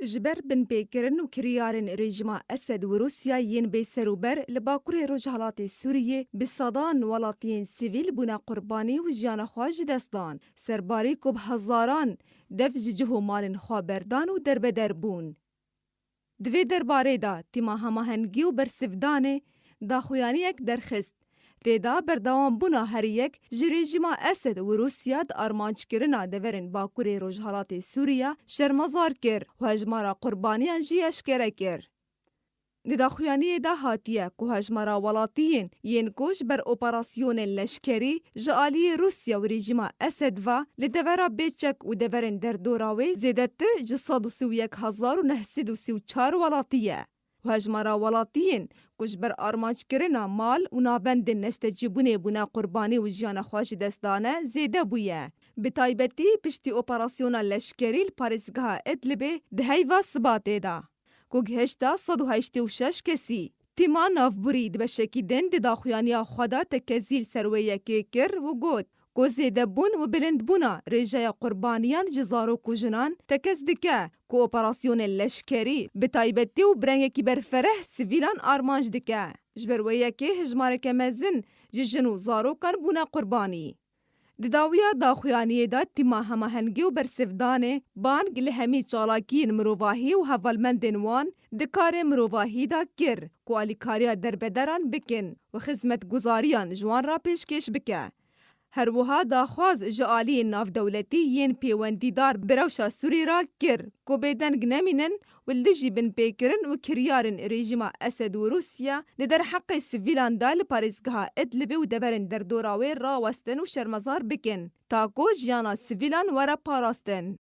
جبر بن بيكرن و كريارن ريجما أسد وروسيا ين بيسروبر لباكوري رجهلاتي سورية بصدان ولاتين سيفيل بنا قرباني و جيانا خواج دستان سرباري كوب هزاران دف جهو مالن خوابردان و دربدر بون. دوی درباره دا تیما هماهنگی و برسفدانه دا خویانیک درخست تیدا بردوام بونا هر یک جریجما اسد و روسیا د ارمانچ کرنا دورن باکوری روجهالات سوریا شرمزار کر و هجمارا قربانیان جی اشکره کر. دا خویانی دا هاتیه که هجمارا ولاتیین ین کوش بر اپراسیون لشکری جالی روسیا و رژیم اسد و لدورا بیچک و دورن در دوراوی زیدتر جساد و یک هزار و نهسید و سی و چار ولاتیه. و هجمارا ولاتیین کش بر آرمانچ کرنا مال و نابند نستجیبونه بنا قربانی و جیان خواش دستانه زیده بویه. بتایبتی پشتی اپراسیون لشکری پاریزگاه ادلبه دهیوا سباته دا. کوگ هشتا 186 کسی. تیما نافبوری دبشکی دن دا خویانیا خدا تکزیل سرویه که کر و گود. کو زیده بون و بلند بونا ریجای قربانیان جزارو کجنان تکز دکه کو اپراسیون لشکری بتایبتی و برنگی برفره سویلان آرمانج دکه. جبرویه که هجمارک مزن جنو زارو کن بونا قربانی. دداویا داخویانی دا تیما هماهنگی و برسفدانه بانگ لهمی چالاکین مروواهی و هفالمندن وان دکار مروواهی دا کر کوالیکاریا دربدران بکن و خدمت گزاریان جوان را پیشکش بکه. هر وها داخواز جالی ناف دولتی ین پیوندیدار بروشا سوری را کر کو بیدنگ نمینن و لجی بن پیکرن و کریارن رژیما اسد و روسیا لدر حق سویلان دال پاریزگاه ادلبه و دبرن در دوراوی را وستن و شرمزار بکن تاکو جیانا سویلان ورا پاراستن.